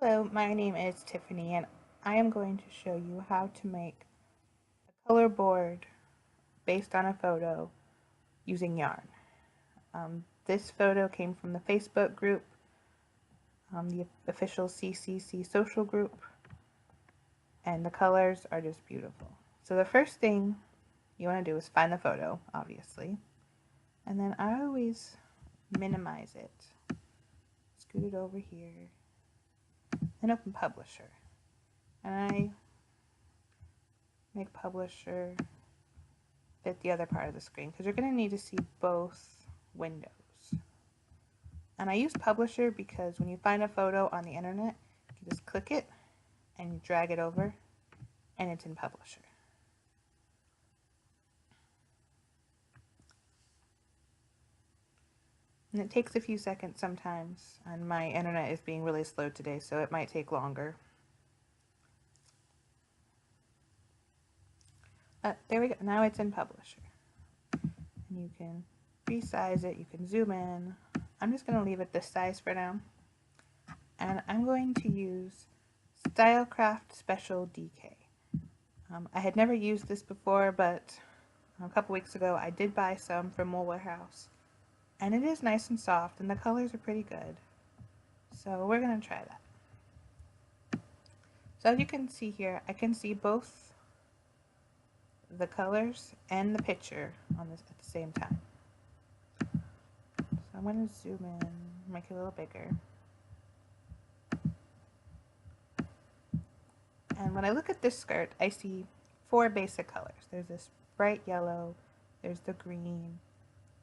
Hello, my name is Tiffany and I am going to show you how to make a color board based on a photo using yarn. This photo came from the Facebook group, the official CCC social group, and the colors are just beautiful. So the first thing you want to do is find the photo, obviously, and then I always minimize it, scoot it over here, and open Publisher. And I make Publisher fit the other part of the screen because you're going to need to see both windows. And I use Publisher because when you find a photo on the internet, you can just click it and you drag it over and it's in Publisher. And it takes a few seconds sometimes, and my internet is being really slow today, so it might take longer. There we go. Now it's in Publisher. And you can resize it, you can zoom in. I'm just going to leave it this size for now. And I'm going to use Stylecraft Special DK. I had never used this before, but a couple weeks ago I did buy some from Wool Warehouse. And it is nice and soft, and the colors are pretty good. So we're going to try that. So as you can see here, I can see both the colors and the picture on this at the same time. So I'm going to zoom in, make it a little bigger. And when I look at this skirt, I see four basic colors. There's this bright yellow, there's the green,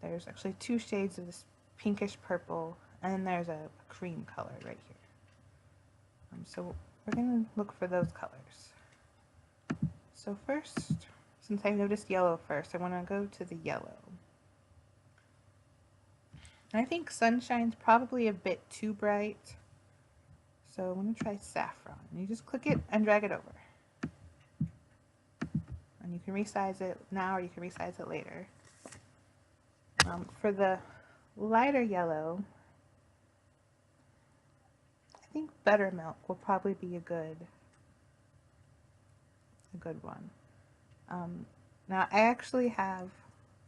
there's actually two shades of this pinkish purple, and then there's a cream color right here. So we're going to look for those colors. So first, since I noticed yellow first, I want to go to the yellow. And I think Sunshine's probably a bit too bright, so I'm going to try Saffron. You just click it and drag it over. And you can resize it now or you can resize it later. For the lighter yellow, I think Buttermilk will probably be a good one. Now I actually have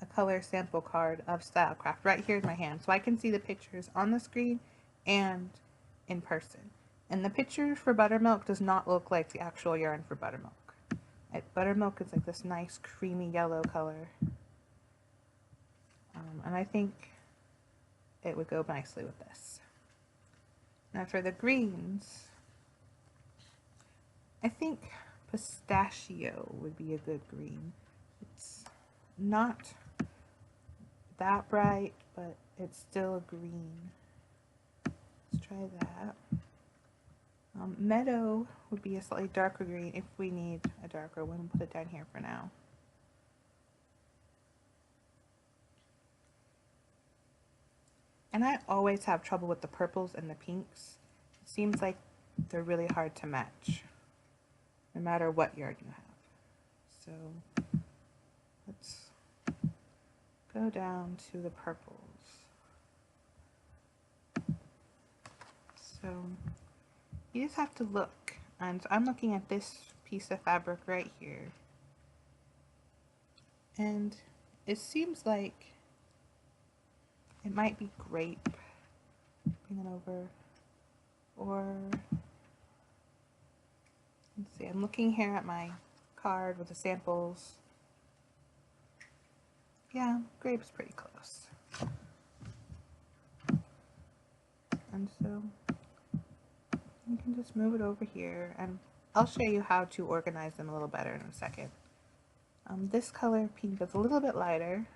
a color sample card of Stylecraft right here in my hand, so I can see the pictures on the screen and in person. And the picture for Buttermilk does not look like the actual yarn for Buttermilk. Buttermilk is like this nice creamy yellow color. And I think it would go nicely with this. Now for the greens, I think Pistachio would be a good green. It's not that bright, but it's still a green. Let's try that. Meadow would be a slightly darker green if we need a darker one. We'll put it down here for now. And I always have trouble with the purples and the pinks. It seems like they're really hard to match, no matter what yarn you have. So let's go down to the purples. So you just have to look, and I'm looking at this piece of fabric right here, and it seems like it might be grape. Bring it over, or let's see, I'm looking here at my card with the samples. Yeah, grape's pretty close. And so you can just move it over here, and I'll show you how to organize them a little better in a second. This color pink is a little bit lighter,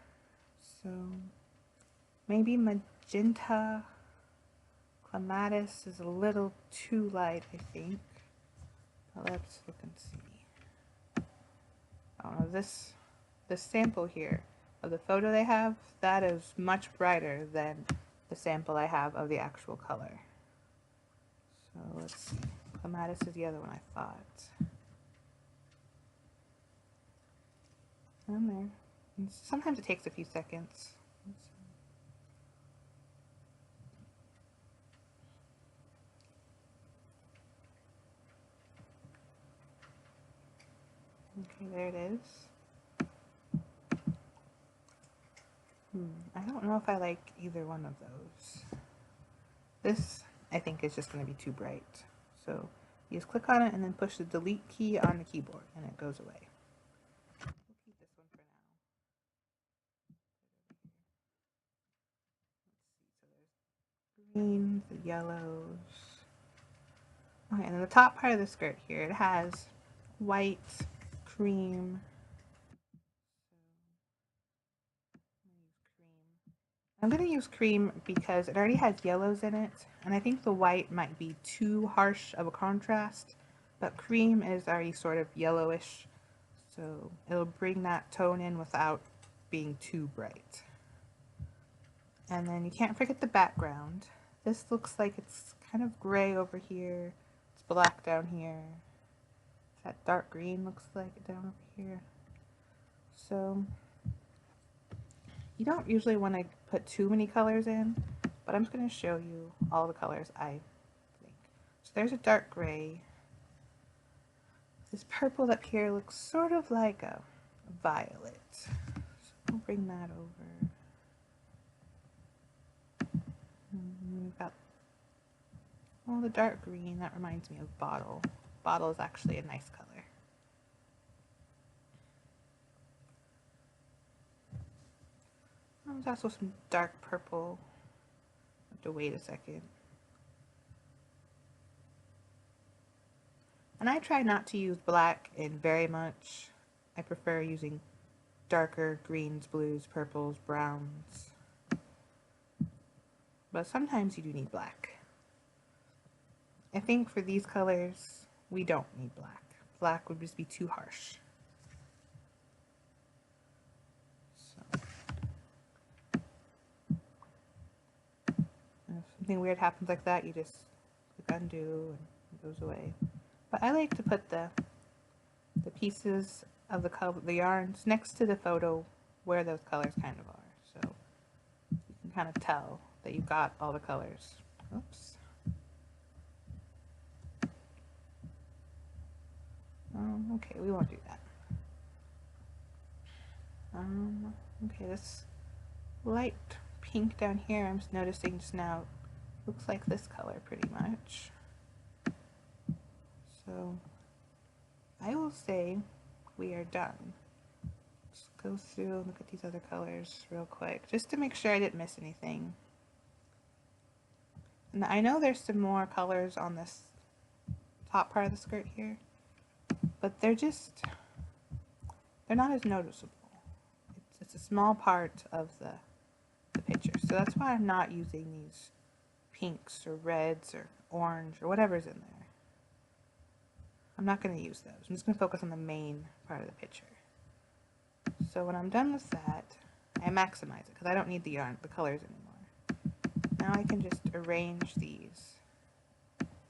so maybe magenta clematis is a little too light, I think. But let's look and see. Oh, this sample here of the photo they have, that is much brighter than the sample I have of the actual color. So let's see. Clematis is the other one I thought. And there. And sometimes it takes a few seconds. Okay, there it is. I don't know if I like either one of those. This, I think, is just going to be too bright. So you just click on it and then push the delete key on the keyboard and it goes away. We'll keep this one for now. Let's see, so there's greens, the yellows. Okay, and then the top part of the skirt here, it has white, cream. I'm going to use cream because it already has yellows in it, and I think the white might be too harsh of a contrast, but cream is already sort of yellowish, so it'll bring that tone in without being too bright. And then you can't forget the background. This looks like it's kind of gray over here, it's black down here. That dark green looks like it down over here. So you don't usually want to put too many colors in, but I'm just going to show you all the colors I think. So there's a dark gray. This purple up here looks sort of like a violet. So we'll bring that over. We've got the dark green. That reminds me of bottle. Bottle is actually a nice color. There's also some dark purple. I have to wait a second. And I try not to use black in very much. I prefer using darker greens, blues, purples, browns. But sometimes you do need black. I think for these colors, we don't need black. Black would just be too harsh. So, if something weird happens like that, you just click undo and it goes away. But I like to put the pieces of the yarns next to the photo where those colors kind of are. So you can kind of tell that you've got all the colors. Oops. Okay, we won't do that. Okay, this light pink down here, I'm just noticing just now, looks like this color pretty much. So I will say we are done. Just go through and look at these other colors real quick, just to make sure I didn't miss anything. And I know there's some more colors on this top part of the skirt here, but they're not as noticeable. It's a small part of the picture, so that's why I'm not using these pinks or reds or orange or whatever's in there. I'm not going to use those. I'm just going to focus on the main part of the picture. So when I'm done with that, I maximize it because I don't need the colors anymore. Now I can just arrange these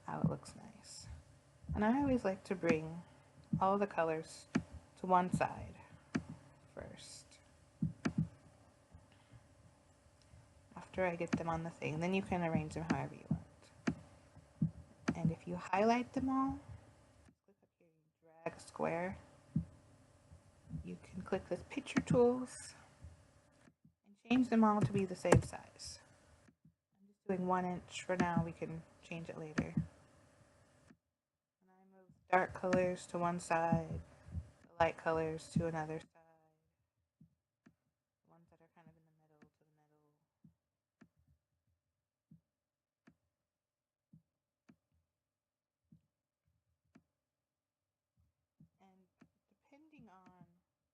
how it looks nice. And I always like to bring all the colors to one side first. After I get them on the thing, then you can arrange them however you want. And if you highlight them all, click up here and drag a square. You can click this picture tools and change them all to be the same size. I'm just doing 1 inch for now, we can change it later. And I move dark colors to one side, the light colors to another side, the ones that are kind of in the middle to the middle. And depending on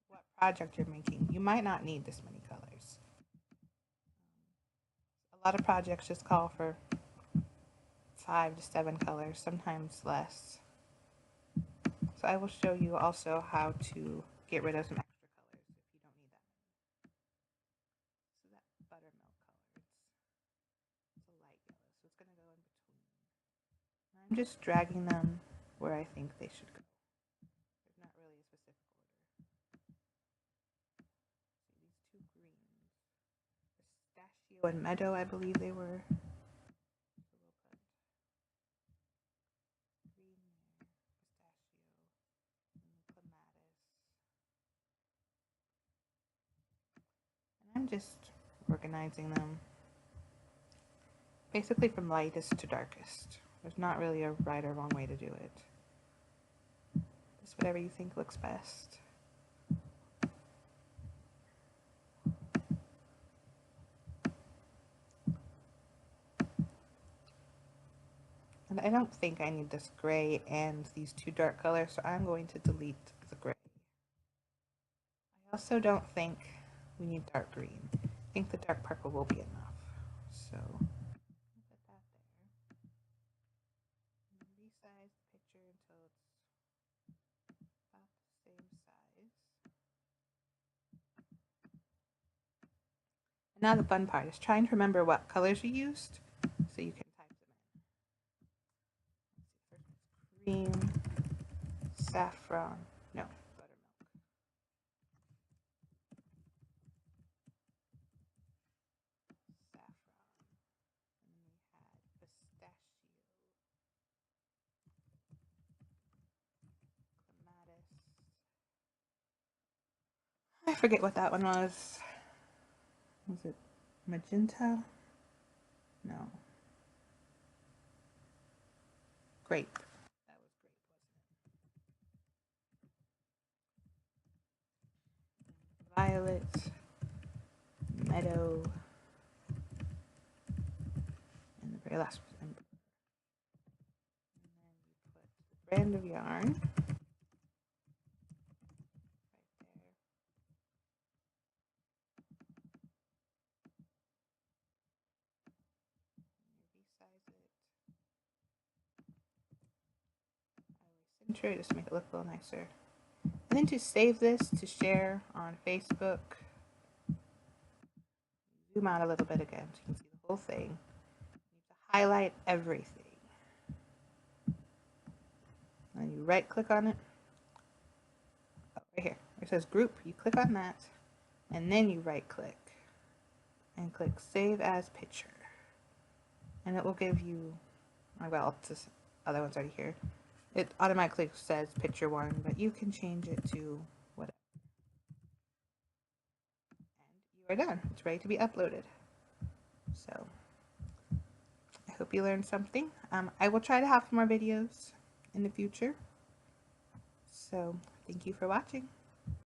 what project you're making, you might not need this many colors. A lot of projects just call for 5 to 7 colors, sometimes less. So I will show you also how to get rid of some extra colors if you don't need that many. So that buttermilk color, it's a light yellow, so it's going to go in between. I'm just dragging them where I think they should go. There's not really a specific order. See, these two greens, pistachio and meadow, I believe they were. So we'll put green there, pistachio, and clematis. and just organizing them basically from lightest to darkest. There's not really a right or wrong way to do it. Just whatever you think looks best. And I don't think I need this gray and these two dark colors, so I'm going to delete the gray. I also don't think we need dark green. I think the dark purple will be enough. So put that there. Resize the picture until it's about the same size. And now the fun part is trying to remember what colors you used so you can type them in. Cream, saffron, no, buttermilk. Saffron. And then we had pistachio, clematis. I forget what that one was. Was it magenta? No. Grape. That was grape, wasn't it? Violet, meadow, and the very last was ember. And then you put the brand of yarn center it just to make it look a little nicer. And then to save this to share on Facebook, zoom out a little bit again so you can see the whole thing. You need to highlight everything. And you right click on it. Oh, right here. It says group. You click on that and then you right click and click save as picture. And it will give you, well, this other one's already here. It automatically says picture one, but you can change it to whatever. And you are done. It's ready to be uploaded. So I hope you learned something. I will try to have more videos in the future. So thank you for watching.